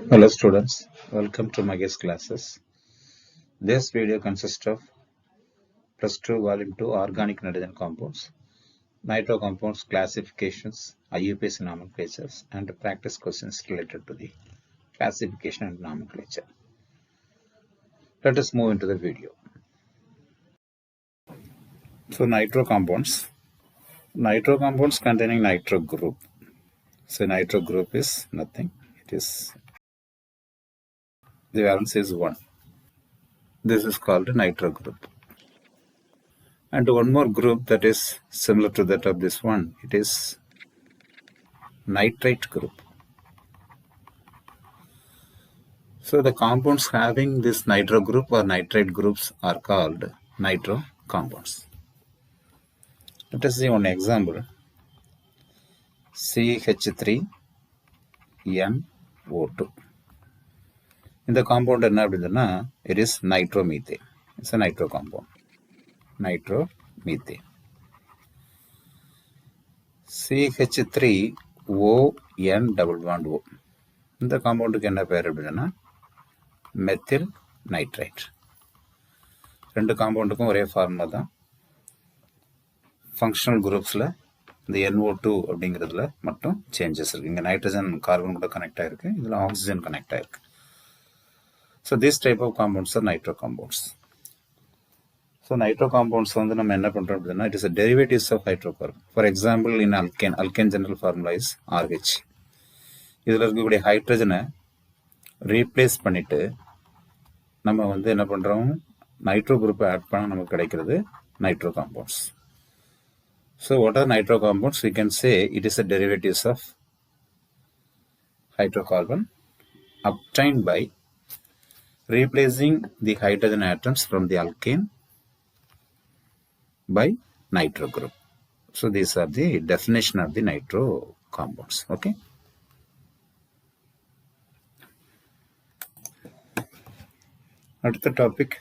Hello students, welcome to Magesh classes. This video consists of plus 2 volume 2 organic nitrogen compounds, nitro compounds classifications, IUPAC nomenclatures and practice questions related to the classification and nomenclature. Let us move into the video. So nitro compounds containing nitro group. So nitro group is nothing, it is the valence is 1. This is called a nitro group. And one more group that is similar to that of this one, it is nitrite group. So the compounds having this nitro group or nitrite groups are called nitro compounds. Let us see one example. CH3NO2. In the compound it is nitromethane. It's a nitro compound. Nitromethane. CH3ON-O. இந்த காம்பவுண்டுக்கு என்ன பேர் அப்படின்னா methyl nitrite. ரெண்டு காம்பவுண்டுக்கும் ஒரே formula தான். Functional குரூப்ஸில் இந்த NO2 அப்படிங்கிறதுல மட்டும் சேஞ்சஸ் இருக்குது. இங்கே நைட்ரஜன் கார்பன் கூட கனெக்ட் ஆகிருக்கு, இதில் ஆக்சிஜன் கனெக்ட் ஆகிருக்கு. So this type of compounds are nitro compounds. So nitro compounds வந்து நம்ம என்ன பண்ணுறோம் அப்படின்னா it is a derivatives of hydrocarbon. For example in alkane general formula is RH. இதில் இருக்கக்கூடிய ஹைட்ரஜனை ரீப்ளேஸ் பண்ணிவிட்டு நம்ம வந்து என்ன பண்ணுறோம், நைட்ரோ குரூப்பை ஆட் பண்ணால் நமக்கு கிடைக்கிறது nitro compounds. So what are nitro compounds? we can say it is a derivatives of hydrocarbon obtained by replacing the hydrogen atoms from the alkane by nitro group. So these are the definition of the nitro compounds. Okay. அடுத்த topic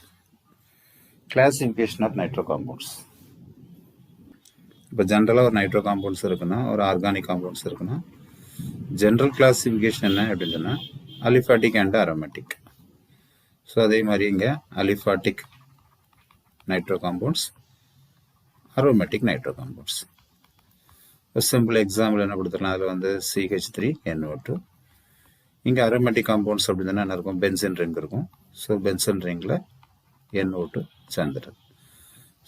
classification of nitro compounds. இப்போ ஜென்ரலாக ஒரு nitro compounds இருக்குன்னா, ஒரு organic compounds இருக்குன்னா, general classification என்ன அப்படின்னு சொன்னால் அலிஃபாட்டிக் அண்ட் அரோமேட்டிக். ஸோ அதே மாதிரி இங்கே aliphatic nitro compounds, aromatic nitro compounds. ஒரு சிம்பிள் எக்ஸாம்பிள் என்ன கொடுத்துருக்கலாம், அதில் வந்து CH3NO2. இங்கே அரோமேட்டிக் காம்பவுண்ட்ஸ் அப்படின்னா என்ன இருக்கும், பென்சின் ரிங் இருக்கும். ஸோ பென்சின் ரிங்கில் NO2 சேர்ந்துடும்.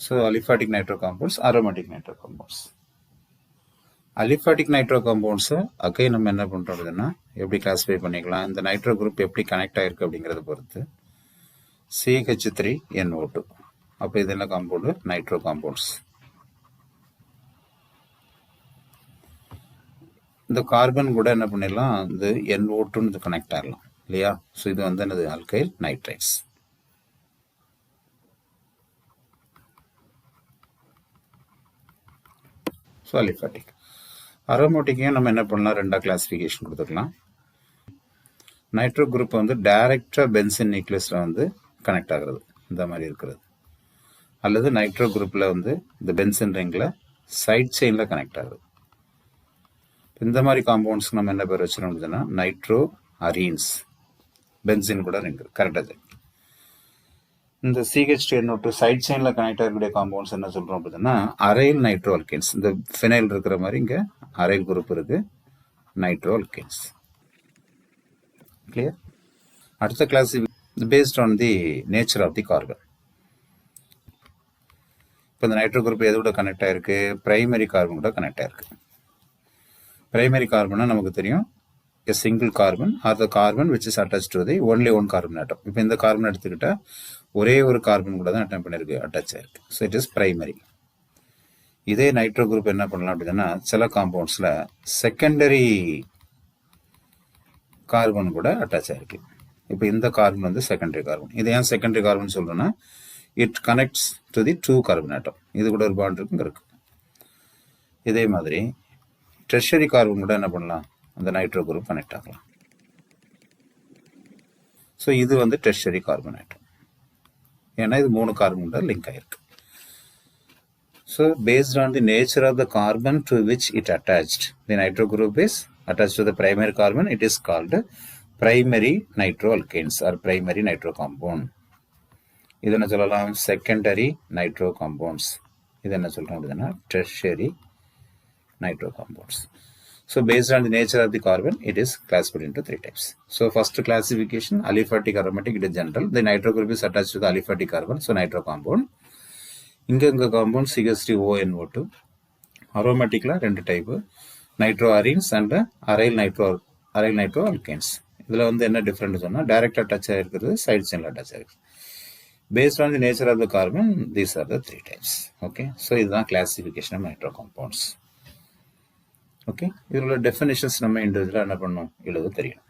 So aliphatic nitro compounds, aromatic nitro compounds. Aliphatic nitro காம்பவுண்ட்ஸை அகை நம்ம என்ன பண்ணுறோம் அப்படின்னா எப்படி கிளாஸிஃபை பண்ணிக்கலாம், இந்த நைட்ரோ குரூப் எப்படி கனெக்ட் ஆகிருக்கு அப்படிங்கிறத பொறுத்து. CH3NO2 அப்போ இது என்ன காம்பவுண்டு, நைட்ரோ காம்பவுண்ட்ஸ். இந்த கார்பன் கூட என்ன பண்ணிடலாம், இந்த NO2 கனெக்ட் ஆகலாம் இல்லையா. ஸோ இது வந்து என்னது, ஆல்கைல் நைட்ரைட்ஸ். So aliphatic. அரோமேட்டிக்கையும் நம்ம என்ன பண்ணலாம், ரெண்டாக கிளாஸிஃபிகேஷன் கொடுத்துக்கலாம். நைட்ரோ குரூப் வந்து டைரக்டாக பென்சின் நியூக்ளியஸில் வந்து கனெக்ட் ஆகிறது, இந்த மாதிரி இருக்கிறது. அல்லது நைட்ரோ குரூப்பில் வந்து இந்த பென்சின் ரிங்கில் சைட் செயினில் கனெக்ட் ஆகுது. இந்த மாதிரி காம்பவுண்ட்ஸ்க்கு நம்ம என்ன பேர் வச்சுருக்கோம் அப்படின்னா நைட்ரோ அரீன்ஸ். பென்சின் கூட ரிங் கரெக்டாக. இந்த CH2NO2 சைட் செயினில் கனெக்ட் ஆகக்கூடிய காம்பவுண்ட்ஸ் என்ன சொல்கிறோம் அப்படின்னா அரைல் நைட்ரோ அல்கேன்ஸ். இந்த ஃபினைல் இருக்கிற மாதிரி இங்கே அரைல் குரூப் இருக்குது, நைட்ரோ அல்கேன்ஸ். கிளியர். அடுத்த class based on the nature of the carbon. இப்போ இந்த நைட்ரோ குரூப் எது கூட கனெக்ட் ஆகிருக்கு, பிரைமரி கார்பன் கூட கனெக்ட் ஆகிருக்கு. பிரைமரி கார்பன்னா நமக்கு தெரியும் a single carbon or the carbon which is attached to the only one carbon atom. இப்போ இந்த கார்பன் எடுத்துக்கிட்டால் ஒரே ஒரு கார்பன் கூட தான் அட்டம் பண்ணியிருக்கு, அட்டாச் ஆகிருக்கு. So it is primary. இதே நைட்ரோ குரூப் என்ன பண்ணலாம் அப்படின்னா சில காம்பவுண்ட்ஸில் செகண்டரி கார்பன் கூட அட்டாச் ஆகிருக்கு. இப்போ இந்த கார்பன் வந்து செகண்டரி கார்பன். இது ஏன் செகண்டரி கார்பன் சொல்கிறோன்னா it connects to the 2 carbon atom. இது கூட ஒரு பாண்ட் இருக்கு. இதே மாதிரி டெர்ஷரி கார்பன் கூட என்ன பண்ணலாம், அந்த நைட்ரோ குரூப் கனெக்ட் ஆகலாம். ஸோ இது வந்து டெர்ஷரி கார்பன் ஆட்டம், ஏன்னா இது 3 கார்பன் கூட லிங்க் ஆகிருக்கு. So based on the nature of the carbon to which it attached, the nitro group is attached to the primary carbon, it is called primary nitro alkanes or primary nitro compound. இது என்ன சொல்லலாம்? Secondary nitro compounds. இது என்ன சொல்றோம் அப்படின்னா tertiary nitro compounds. So based on the nature of the carbon, it is classified into 3 types. So first classification, aliphatic aromatic, it is general. The nitro group is attached to the aliphatic carbon, so nitro compound. Inga compound CH3ONO2. Aromatic la 2 type, nitroarenes and aryl nitro alkanes. இதில் வந்து என்ன different சொன்னால் டைரக்டாக touch ஆகிருக்கிறது, side செயினில் touch ஆகிருக்கு. Based on the nature of the carbon, these are the 3 types. Okay, so இதுதான் classification of nitro compounds. Okay, இதோட definitions நம்ம இண்டிவிஜுவலாக என்ன பண்ணணும் எழுத தெரியும்.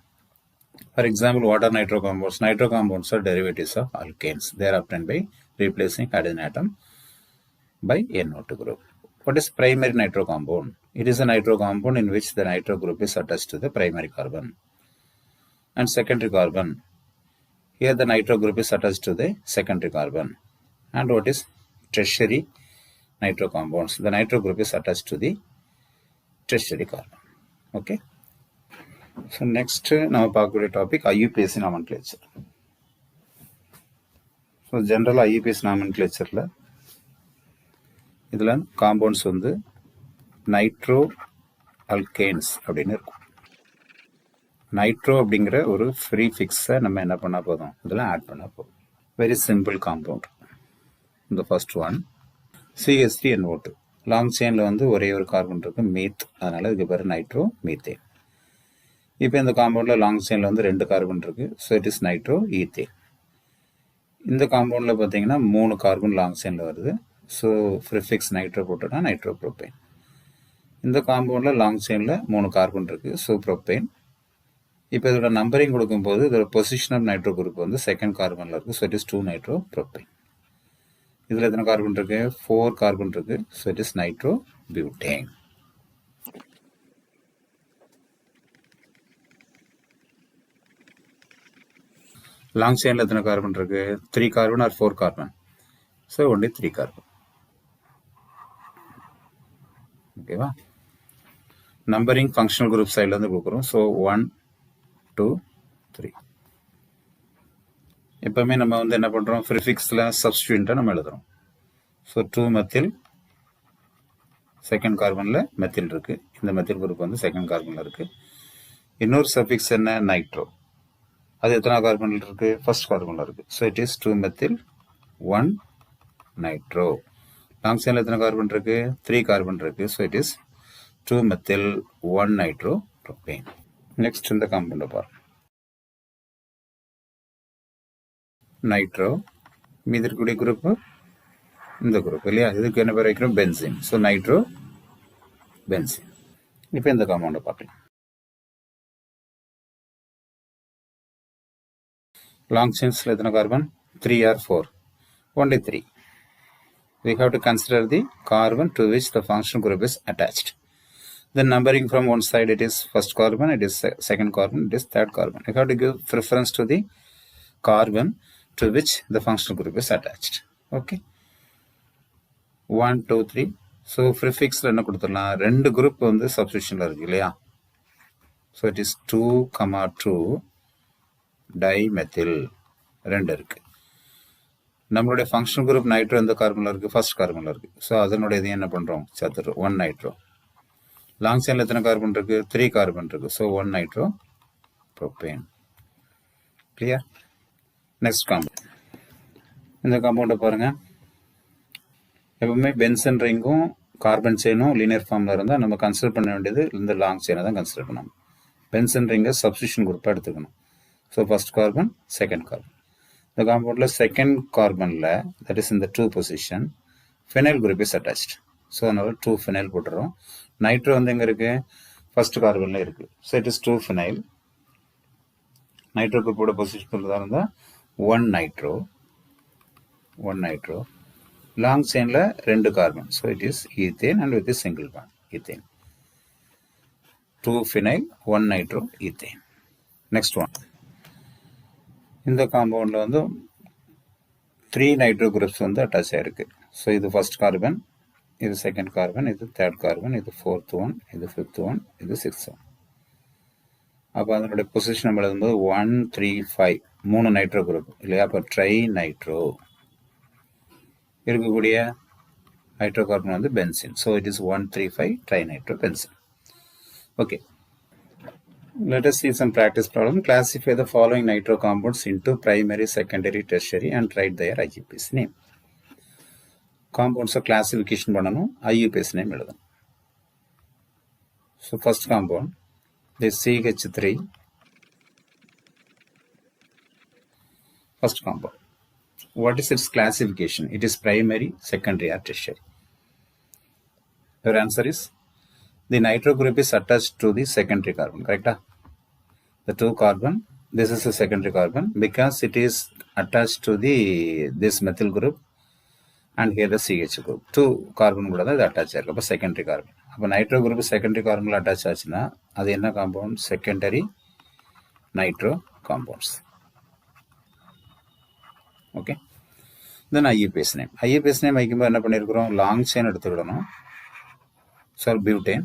For example, what are nitro compounds? Nitro compounds are derivatives of alkanes. They are obtained by replacing hydrogen atom by NO2 group. What is primary nitro compound? It is a nitro compound in which the nitro group is attached to the primary carbon and secondary carbon. Here the nitro group is attached to the secondary carbon. And what is tertiary nitro compounds? The nitro group is attached to the tertiary carbon. Okay, so next நம்ம பார்க்கக்கூடிய topic IUPAC nomenclature. So general IUPAC nomenclatureல இதில் compounds வந்து nitro alkanes அப்படின்னு இருக்கும். Nitro அப்படிங்கிற ஒரு free ஃபிக்ஸை நம்ம என்ன பண்ணால் போதும், இதில் ஆட் பண்ணால் போதும். Very simple compound. இந்த ஃபர்ஸ்ட் ஒன் CH3NO2. லாங் செயினில் வந்து ஒரே ஒரு கார்பன் இருக்கு, மீத். அதனால் இதுக்கு பேர் நைட்ரோ மீத்தேன். இப்போ இந்த காம்பவுண்டில் லாங் செயினில் வந்து 2 கார்பன் இருக்குது, so it is nitro ethane. இந்த காம்பவுண்டில் பார்த்தீங்கன்னா 3 கார்பன் லாங் செயினில் வருது, ஸோ ப்ரிஃபிக்ஸ் நைட்ரோ போட்டோன்னா நைட்ரோ ப்ரோப்பேன். இந்த காம்பவுண்டில் லாங் செயினில் 3 கார்பன் இருக்குது, ஸோ ப்ரோப்பேன். இப்போ இதோட நம்பரிங் கொடுக்கும்போது இதோட பொசிஷன் ஆஃப் நைட்ரோ குரூப் வந்து செகண்ட் கார்பனில் இருக்குது, so it is 2 nitro propane. இதில் எத்தனை கார்பன் இருக்கு? 4 கார்பன் இருக்கு, so it is nitro butane. Long செயினில் எத்தனை கார்பன் இருக்கு? 3 carbon R 4 carbon, so only 3 carbon. ஓகேவா? நம்பரிங் ஃபங்க்ஷனல் குரூப் சைட்லேருந்து கொடுக்குறோம், ஸோ 1 2 3. எப்பவுமே நம்ம வந்து என்ன பண்ணுறோம், ப்ரிஃபிக்ஸில் சப்ஸ்டியூண்ட்டை நம்ம எழுதுகிறோம். ஸோ 2 மெத்தில், செகண்ட் கார்பனில் மெத்தில் இருக்குது, இந்த மெத்தில் குரூப் வந்து செகண்ட் கார்பனில் இருக்குது. இன்னொரு சஃபிக்ஸ் என்ன? நைட்ரோ. அது எத்தனை கார்பனில் இருக்குது? ஃபர்ஸ்ட் கார்பனில் இருக்குது, ஸோ இட் இஸ் 2 மெத்தில் 1 நைட்ரோ. லாங் செயினில் எத்தனை கார்பன் இருக்குது? 3 கார்பன் இருக்குது, so it is 2 methyl 1 nitro propane. Next இந்த காம்பவுண்டை பாருங்க, நைட்ரோ. மீதி இருக்கக்கூடிய குரூப்பு இந்த குரூப் இல்லையா? இதுக்கு என்ன பேர் வைக்கிறோம்? பென்சின். So nitro benzene. இப்போ இந்த காம்பவுண்டை பார்க்கலாம். லாங் செயின்ஸில் எத்தனை carbon? 3 or 4? Only 3. We have to consider the carbon to which the functional group is attached. Then numbering from one side, it is first carbon, it is second carbon, it is third carbon. You have to give preference to the carbon to which the functional group is attached. Okay, 1 2 3. So ப்ரிஃபிக்ஸில் என்ன கொடுத்துடலாம்? 2 group வந்து சப்ஸ்டியூஷனில் இருக்கு இல்லையா? So it is 2,2 dimethyl 2 இருக்கு. நம்மளுடைய functional group nitro எந்த கார்பனில் இருக்குது? First கார்பனில் இருக்குது, ஸோ அதனுடைய இது என்ன பண்ணுறோம்? சேர்த்துறோம் 1 நைட்ரோ. லாங் செயினில் எத்தனை கார்பன் இருக்குது? 3 கார்பன் இருக்குது, so 1 nitro propane. Clear? Next compound. இந்த காம்பவுண்டை பாருங்கள். எப்பவுமே பென்சன் ரிங்கும் கார்பன் செயினும் லீனியர் ஃபார்மில் இருந்தால் நம்ம கன்சிடர் பண்ண வேண்டியது இந்த லாங் செயினை தான் கன்சிடர் பண்ணணும். பென்சன் ரிங்கை சப்ஸ்டியூஷன் குரூப்பாக எடுத்துக்கணும். So first carbon, second carbon. இந்த காம்பவுண்டில் செகண்ட் கார்பனில், தட் இஸ் இந்த 2 position, phenyl group is attached. So அதனால 2 ஃபினைல் போட்டுறோம். நைட்ரோ வந்து எங்கே இருக்குது? ஃபர்ஸ்ட் கார்பனில் இருக்குது, so it is 2 phenyl. Nitro குரூப்போட பொசிஷன் தான் இருந்தால் 1 நைட்ரோ. லாங் செயினில் 2 carbon, so it is ethane and with single bond ethane. 2 phenyl 1 nitro ethane. Next one. இந்த காம்பவுண்டில் வந்து 3 நைட்ரோ குரூப்ஸ் வந்து அட்டாச் ஆகிருக்கு. ஸோ இது ஃபர்ஸ்ட் கார்பன், இது செகண்ட் கார்பன், இது தேர்ட் கார்பன், இது 4th ஒன், இது 5th ஒன், இது 6th ஒன். அப்போ அதனுடைய பொசிஷன் நம்ம எழுதும்போது 1 3 5 3 நைட்ரோ குரூப் இல்லையா. அப்போ ட்ரை நைட்ரோ இருக்கக்கூடிய நைட்ரோ கார்பன் வந்து benzene. So it is 1 3 5 try nitro benzene. Okay, let us see some practice problem. Classify the following nitro compounds into primary, secondary, tertiary and write their IUPAC name. Compounds classification பண்ணனும், IUPAC name எழுதணும். So first compound, this CH3. First compound. What is its classification? It is primary, secondary or tertiary. Your answer is the nitro group is attached to the secondary carbon, correct? The 2 carbon, this is a secondary carbon because it is attached to this methyl group and here the CH group. 2 carbon கூட தான் இது attach ஆயிருக்கு. அப்போ secondary carbon. அப்போ nitro group secondary carbon attach ஆச்சுன்னா அது என்ன compound? Secondary nitro compounds. Okay. Then IUPAC name. IUPAC name வைக்கும்போது என்ன பண்ணியிருக்கிறோம்? லாங் செயின் எடுத்துக்கிடணும். So butane.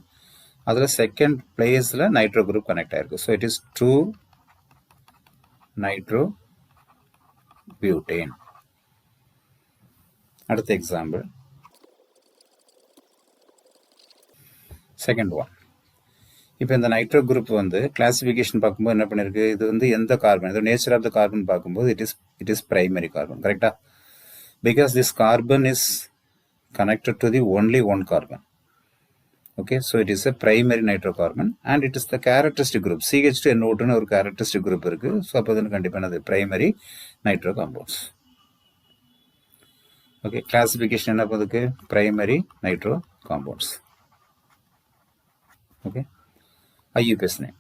அதில் செகண்ட் பிளேஸில் நைட்ரோ குரூப் கனெக்ட் ஆயிருக்கு. So it is 2 nitro butane. அடுத்த எக்ஸாம்பிள், செகண்ட் ஒன். இப்போ இந்த நைட்ரோ குரூப் வந்து கிளாசிஃபிகேஷன் பார்க்கும்போது என்ன பண்ணியிருக்கு? இது வந்து எந்த கார்பன், இது நேச்சர் ஆஃப் த கார்பன் பார்க்கும்போது இட் இஸ் பிரைமரி கார்பன், கரெக்டா? Because this carbon is connected to the only one carbon. Okay, so it is a primary nitrocarbon and it is the characteristic group. CH2NO2 ஒரு characteristic group இருக்கு. So அப்போ அது கண்டிப்பாக அது primary nitro compounds. Okay, classification என்ன போதுக்கு? Primary nitro compounds. Okay, IUPAC name.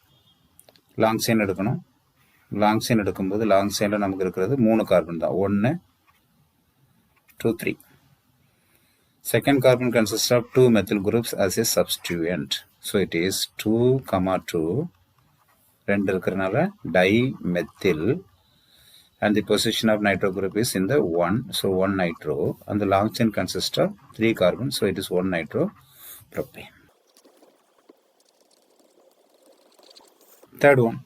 Long chain எடுக்கணும். Long chain எடுக்கும்போது long செயினில் நமக்கு இருக்கிறது 3 கார்பன் தான். 1 2 3. Second carbon consists of 2 methyl groups as a substituent. So it is 2, 2. ரெண்டு இருக்கிறனால dimethyl and the position of nitro group is in the 1. So 1 nitro and the long chain consists of 3 carbons. So it is 1 nitro propane. Third one.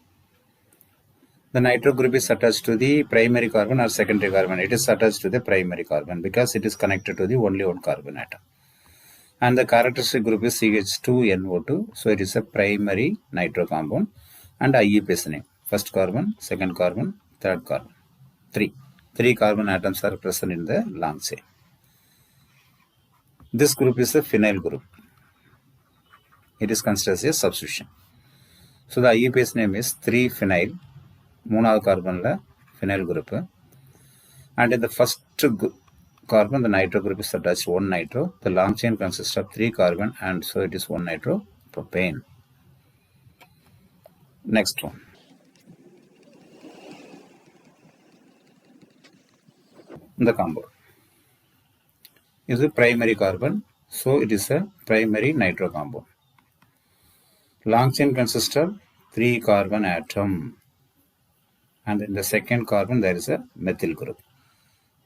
The nitro group is attached to the primary carbon or secondary carbon. It is attached to the primary carbon because it is connected to the only one carbon atom. And the characteristic group is CH2NO2. So it is a primary nitro compound. And IUPAC name. First carbon, second carbon, third carbon. 3. 3 carbon atoms are present in the long chain. This group is a phenyl group. It is considered as a substitution. So the IUPAC name is 3-phenyl. 3வது கார்பனில் phenyl group. And in the first carbon, the nitro group is attached 1 nitro. The long chain consists of 3 carbon and so it is 1 nitro propane. Next one. The compound. This is a primary carbon. So it is a primary nitro compound. Long chain consists of 3 carbon atom. And in the second carbon there is a methyl group.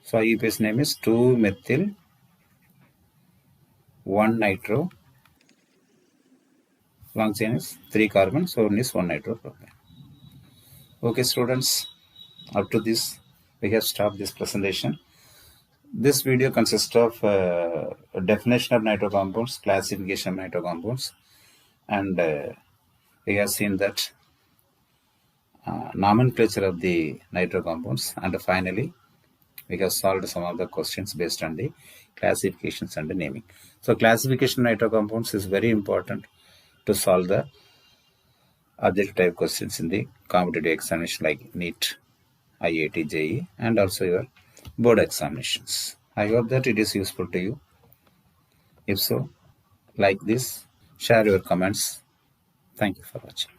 So IUPAC name is 2-methyl 1 nitro. Long chain is 3 carbon, so it is 1 nitro propane. Okay students, up to this we have stopped this presentation. This video consists of a definition of nitro compounds, classification of nitro compounds, and we have seen that nomenclature of the nitro compounds, and finally we have solved some of the questions based on the classifications and the naming. So classification of nitro compounds is very important to solve the objective type questions in the competitive examination like NEET, IIT, JEE and also your board examinations. I hope that it is useful to you. If so, like this, share your comments. Thank you for watching.